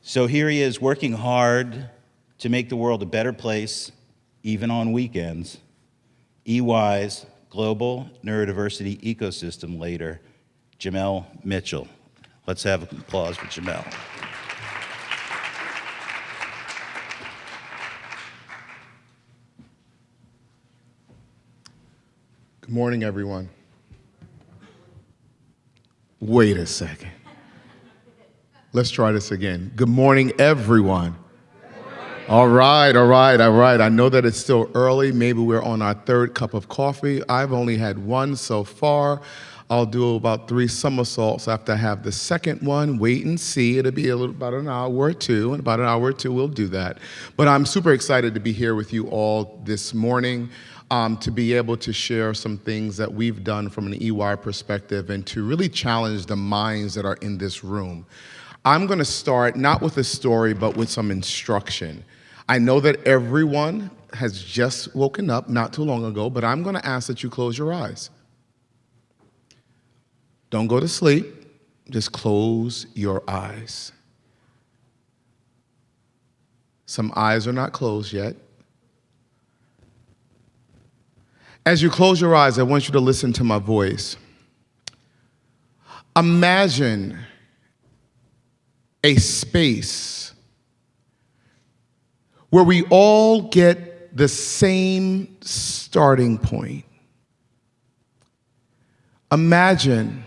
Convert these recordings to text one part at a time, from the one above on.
So here he is working hard to make the world a better place, even on weekends. EY's Global Neurodiversity Ecosystem leader, Jamell Mitchell. Let's have applause for Jamell. Good morning, everyone. Wait a second. Let's try this again. Good morning, everyone. All right. I know that it's still early. Maybe we're on our third cup of coffee. I've only had one so far. I'll do about 3 somersaults after I have the second one. Wait and see. It'll be about an hour or two. In about an hour or two, we'll do that. But I'm super excited to be here with you all this morning, to be able to share some things that we've done from an EY perspective and to really challenge the minds that are in this room. I'm going to start not with a story, but with some instruction. I know that everyone has just woken up not too long ago, but I'm going to ask that you close your eyes. Don't go to sleep. Just close your eyes. Some eyes are not closed yet. As you close your eyes, I want you to listen to my voice. Imagine a space where we all get the same starting point. Imagine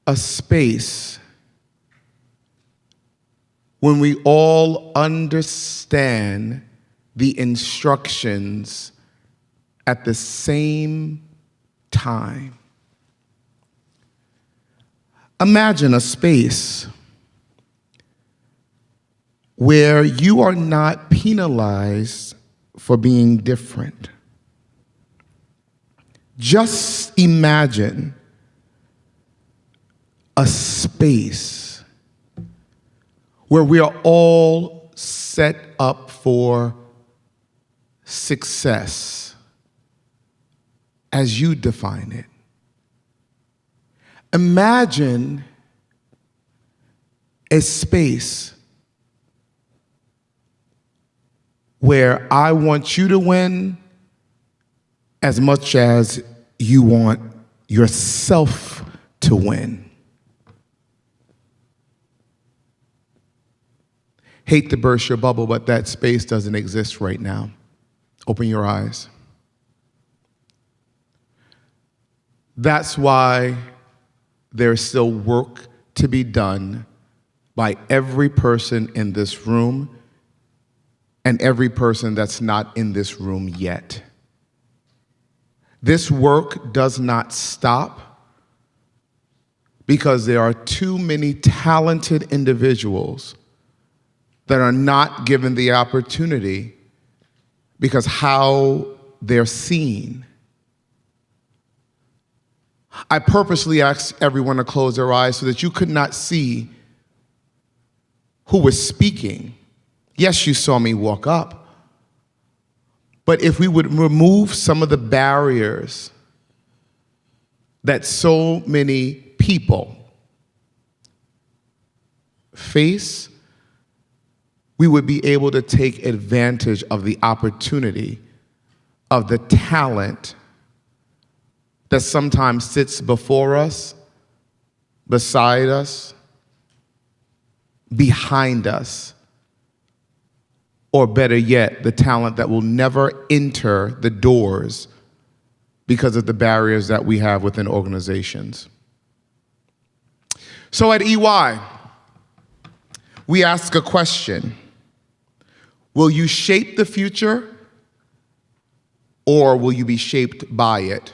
a space when we all understand the instructions at the same time. Imagine a space where you are not penalized for being different. Just imagine a space where we are all set up for success as you define it. Imagine a space where I want you to win as much as you want yourself to win. Hate to burst your bubble, but that space doesn't exist right now. Open your eyes. That's why there's still work to be done by every person in this room and every person that's not in this room yet. This work does not stop because there are too many talented individuals that are not given the opportunity because how they're seen. I purposely asked everyone to close their eyes so that you could not see who was speaking. Yes, you saw me walk up. But if we would remove some of the barriers that so many people face, we would be able to take advantage of the opportunity of the talent that sometimes sits before us, beside us, behind us, or better yet, the talent that will never enter the doors because of the barriers that we have within organizations. So at EY, we ask a question. Will you shape the future, or will you be shaped by it?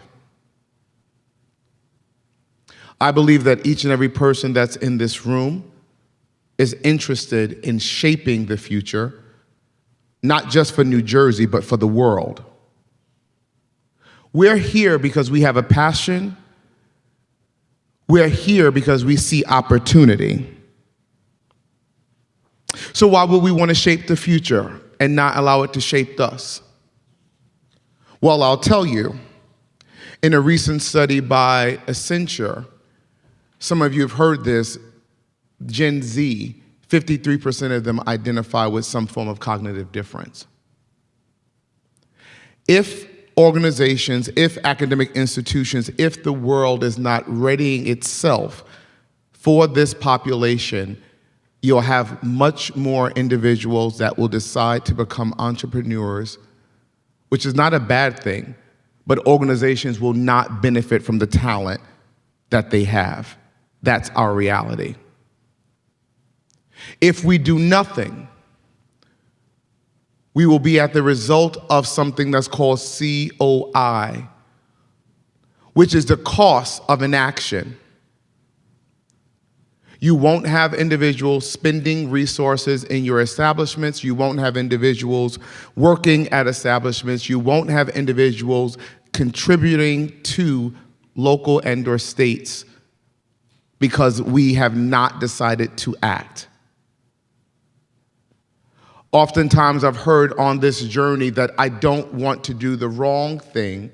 I believe that each and every person that's in this room is interested in shaping the future, not just for New Jersey, but for the world. We're here because we have a passion. We're here because we see opportunity. So why would we want to shape the future and not allow it to shape us? Well, I'll tell you, in a recent study by Accenture, some of you have heard this, Gen Z, 53% of them identify with some form of cognitive difference. If organizations, if academic institutions, if the world is not readying itself for this population, you'll have much more individuals that will decide to become entrepreneurs, which is not a bad thing, but organizations will not benefit from the talent that they have. That's our reality. If we do nothing, we will be at the result of something that's called COI, which is the cost of inaction. You won't have individuals spending resources in your establishments. You won't have individuals working at establishments. You won't have individuals contributing to local and/or states because we have not decided to act. Oftentimes I've heard on this journey that I don't want to do the wrong thing,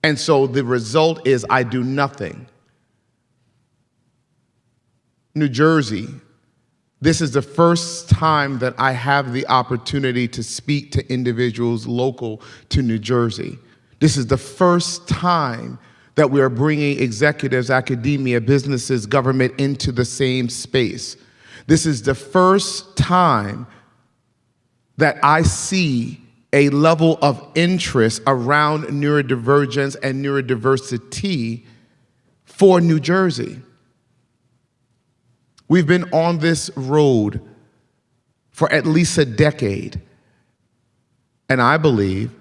and so the result is I do nothing. New Jersey, this is the first time that I have the opportunity to speak to individuals local to New Jersey. This is the first time that we are bringing executives, academia, businesses, government into the same space. This is the first time that I see a level of interest around neurodivergence and neurodiversity for New Jersey. We've been on this road for at least a decade, and I believe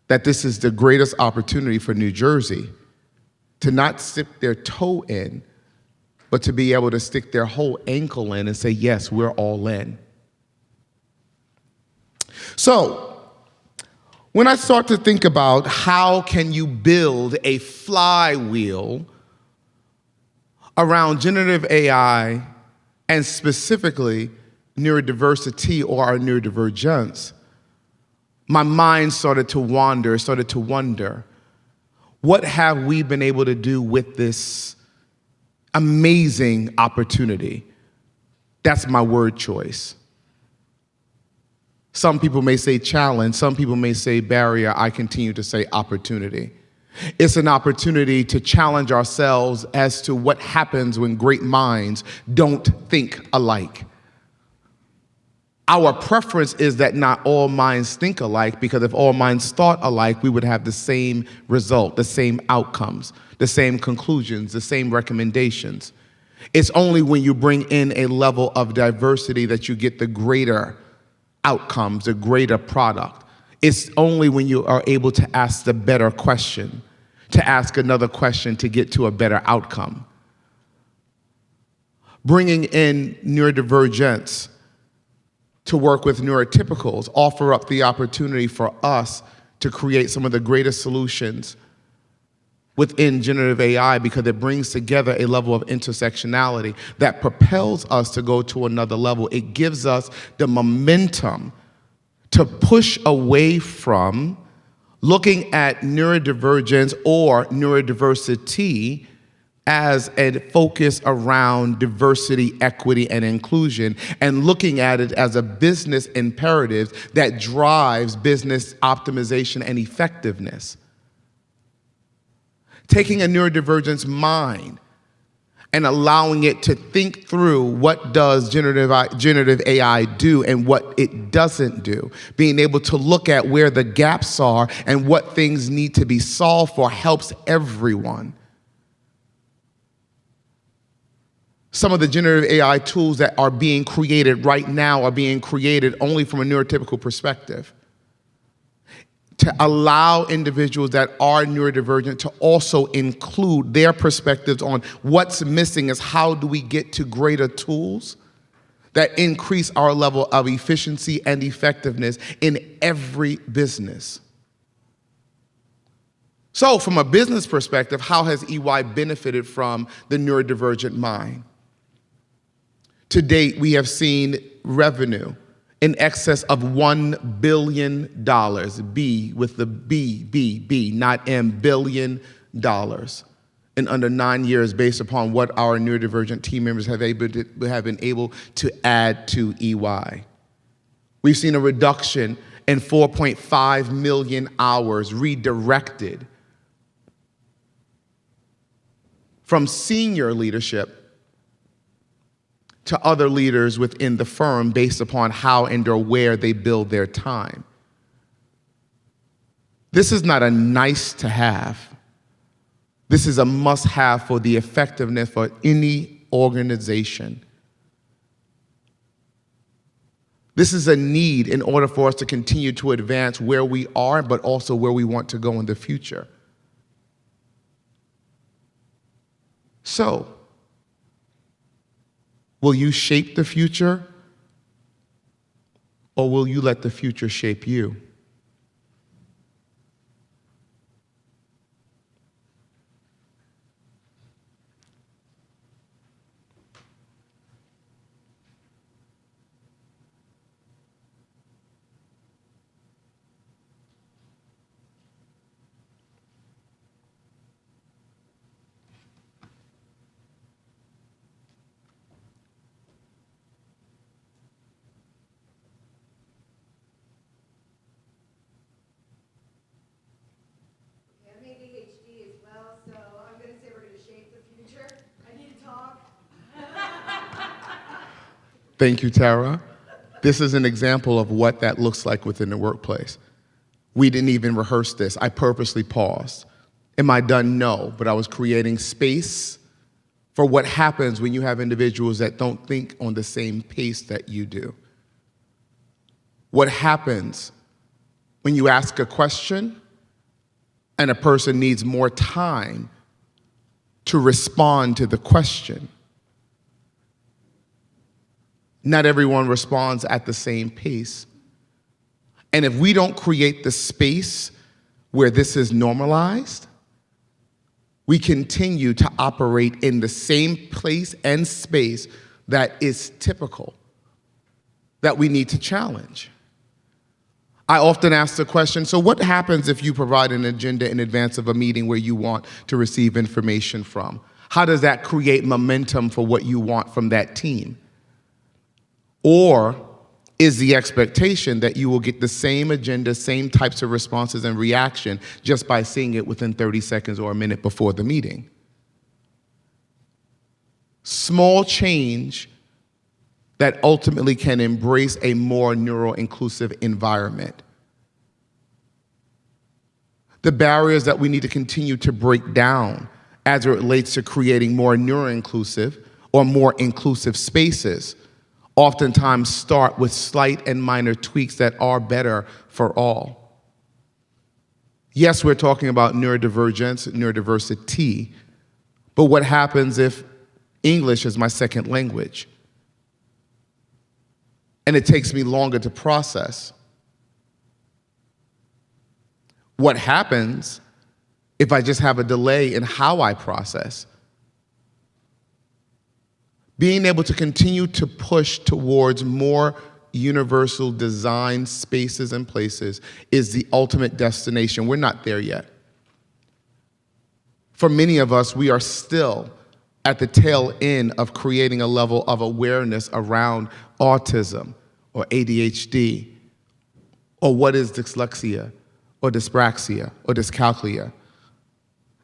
that this is the greatest opportunity for New Jersey to not stick their toe in, but to be able to stick their whole ankle in and say, yes, we're all in. So, when I start to think about how can you build a flywheel around generative AI and specifically neurodiversity or our neurodivergence, my mind started to wander, started to wonder, what have we been able to do with this amazing opportunity? That's my word choice. Some people may say challenge, some people may say barrier. I continue to say opportunity. It's an opportunity to challenge ourselves as to what happens when great minds don't think alike. Our preference is that not all minds think alike, because if all minds thought alike, we would have the same result, the same outcomes, the same conclusions, the same recommendations. It's only when you bring in a level of diversity that you get the greater outcomes, the greater product. It's only when you are able to ask the better question, to ask another question to get to a better outcome. Bringing in neurodivergence to work with neurotypicals offer up the opportunity for us to create some of the greatest solutions within generative AI, because it brings together a level of intersectionality that propels us to go to another level. It gives us the momentum to push away from looking at neurodivergence or neurodiversity as a focus around diversity, equity, and inclusion, and looking at it as a business imperative that drives business optimization and effectiveness. Taking a neurodivergence mind and allowing it to think through what does generative AI do and what it doesn't do. Being able to look at where the gaps are and what things need to be solved for helps everyone. Some of the generative AI tools that are being created right now are being created only from a neurotypical perspective, to allow individuals that are neurodivergent to also include their perspectives on what's missing is how do we get to greater tools that increase our level of efficiency and effectiveness in every business. So from a business perspective, how has EY benefited from the neurodivergent mind? To date, we have seen revenue in excess of $1 billion, B with the B, not M, $billion, in under 9 years based upon what our neurodivergent team members have been able to add to EY. We've seen a reduction in 4.5 million hours redirected from senior leadership to other leaders within the firm based upon how and or where they build their time. This is not a nice to have. This is a must-have for the effectiveness for any organization. This is a need in order for us to continue to advance where we are, but also where we want to go in the future. So, will you shape the future, or will you let the future shape you? Thank you, Tara. This is an example of what that looks like within the workplace. We didn't even rehearse this. I purposely paused. Am I done? No, but I was creating space for what happens when you have individuals that don't think on the same pace that you do. What happens when you ask a question and a person needs more time to respond to the question? Not everyone responds at the same pace. And if we don't create the space where this is normalized, we continue to operate in the same place and space that is typical, that we need to challenge. I often ask the question, so what happens if you provide an agenda in advance of a meeting where you want to receive information from? How does that create momentum for what you want from that team? Or is the expectation that you will get the same agenda, same types of responses and reaction just by seeing it within 30 seconds or a minute before the meeting? Small change that ultimately can embrace a more neuro-inclusive environment. The barriers that we need to continue to break down as it relates to creating more neuro-inclusive or more inclusive spaces oftentimes start with slight and minor tweaks that are better for all. Yes, we're talking about neurodivergence, neurodiversity, but what happens if English is my second language and it takes me longer to process? What happens if I just have a delay in how I process? Being able to continue to push towards more universal design spaces and places is the ultimate destination. We're not there yet. For many of us, we are still at the tail end of creating a level of awareness around autism or ADHD, or what is dyslexia or dyspraxia or dyscalculia.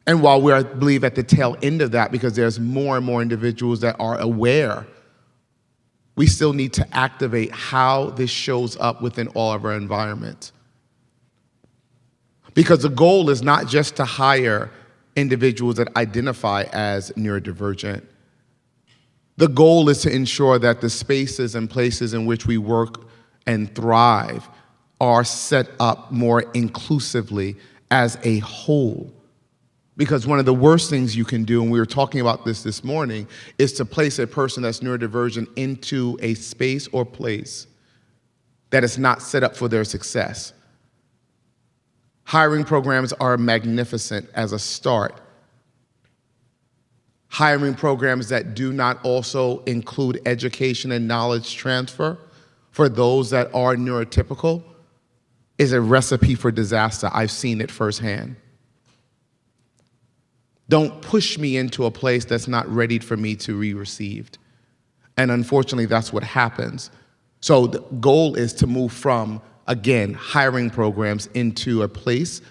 And while we're, I believe, at the tail end of that, because there's more and more individuals that are aware, we still need to activate how this shows up within all of our environments. Because the goal is not just to hire individuals that identify as neurodivergent. The goal is to ensure that the spaces and places in which we work and thrive are set up more inclusively as a whole. Because one of the worst things you can do, and we were talking about this morning, is to place a person that's neurodivergent into a space or place that is not set up for their success. Hiring programs are magnificent as a start. Hiring programs that do not also include education and knowledge transfer for those that are neurotypical is a recipe for disaster. I've seen it firsthand. Don't push me into a place that's not ready for me to be received. And unfortunately, that's what happens. So the goal is to move from, again, hiring programs into a place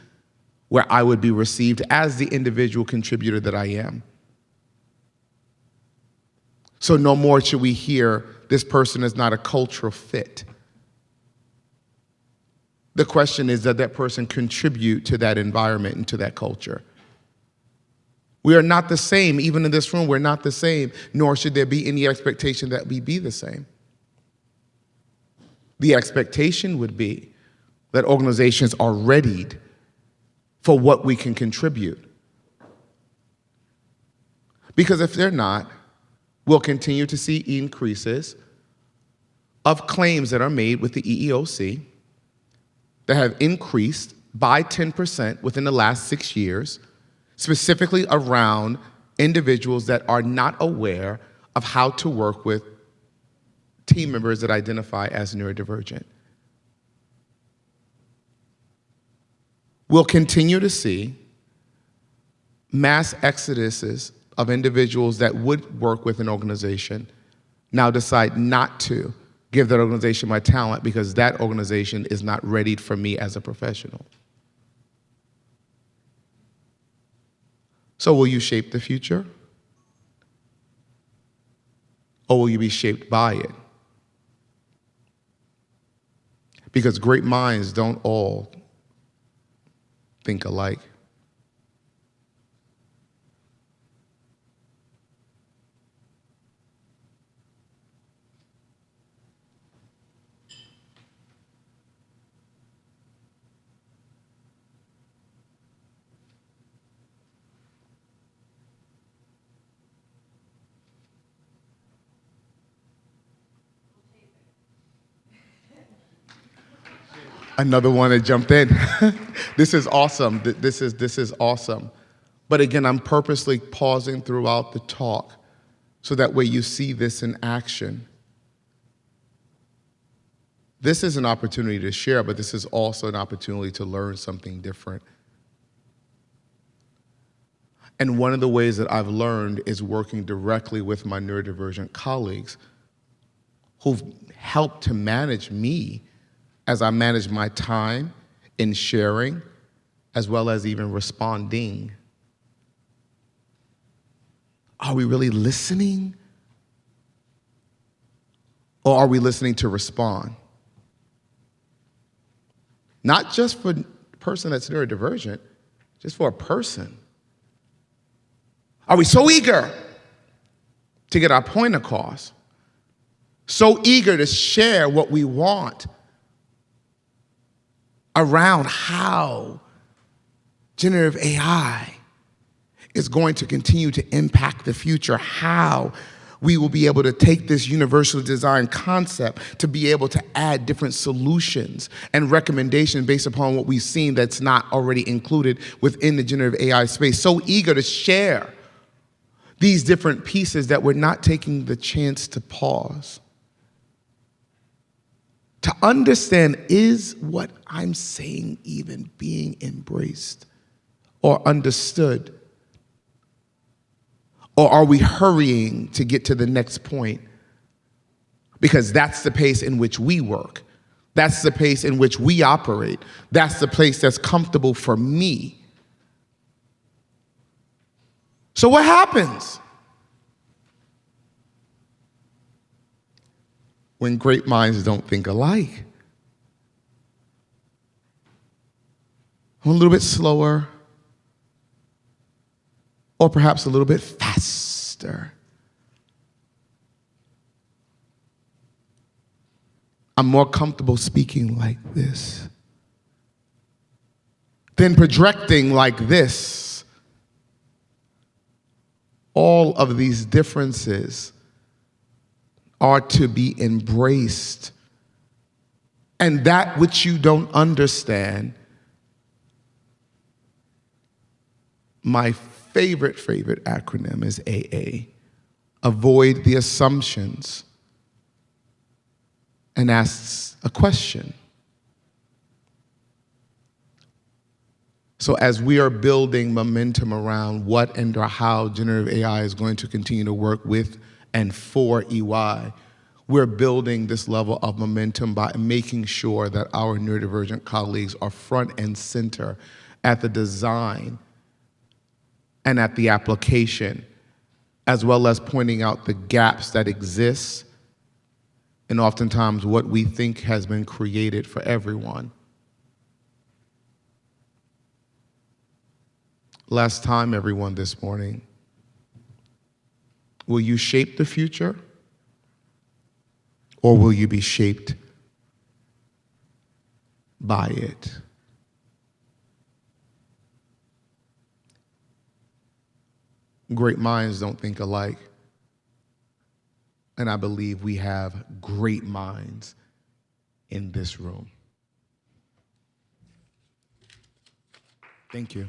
where I would be received as the individual contributor that I am. So no more should we hear, this person is not a cultural fit. The question is, does that person contribute to that environment and to that culture? We are not the same. Even in this room, we're not the same, nor should there be any expectation that we be the same. The expectation would be that organizations are readied for what we can contribute. Because if they're not, we'll continue to see increases of claims that are made with the EEOC that have increased by 10% within the last 6 years, specifically around individuals that are not aware of how to work with team members that identify as neurodivergent. We'll continue to see mass exoduses of individuals that would work with an organization now decide not to give that organization my talent because that organization is not ready for me as a professional. So will you shape the future? Or will you be shaped by it? Because great minds don't all think alike. Another one that jumped in. This is awesome. This is awesome. But again, I'm purposely pausing throughout the talk so that way you see this in action. This is an opportunity to share, but this is also an opportunity to learn something different. And one of the ways that I've learned is working directly with my neurodivergent colleagues who've helped to manage me as I manage my time in sharing, as well as even responding. Are we really listening? Or are we listening to respond? Not just for a person that's neurodivergent, just for a person. Are we so eager to get our point across? So eager to share what we want around how generative AI is going to continue to impact the future, how we will be able to take this universal design concept to be able to add different solutions and recommendations based upon what we've seen that's not already included within the generative AI space. So eager to share these different pieces that we're not taking the chance to pause. To understand, is what I'm saying even being embraced or understood? Or are we hurrying to get to the next point? Because that's the pace in which we work. That's the pace in which we operate. That's the place that's comfortable for me. So what happens when great minds don't think alike? I'm a little bit slower, or perhaps a little bit faster. I'm more comfortable speaking like this than projecting like this. All of these differences are to be embraced. And that which you don't understand, my favorite acronym is AA. Avoid the assumptions and ask a question. So as we are building momentum around what and or how generative AI is going to continue to work with and for EY, we're building this level of momentum by making sure that our neurodivergent colleagues are front and center at the design and at the application, as well as pointing out the gaps that exist and oftentimes what we think has been created for everyone. Last time, everyone, this morning. Will you shape the future, or will you be shaped by it? Great minds don't think alike, and I believe we have great minds in this room. Thank you.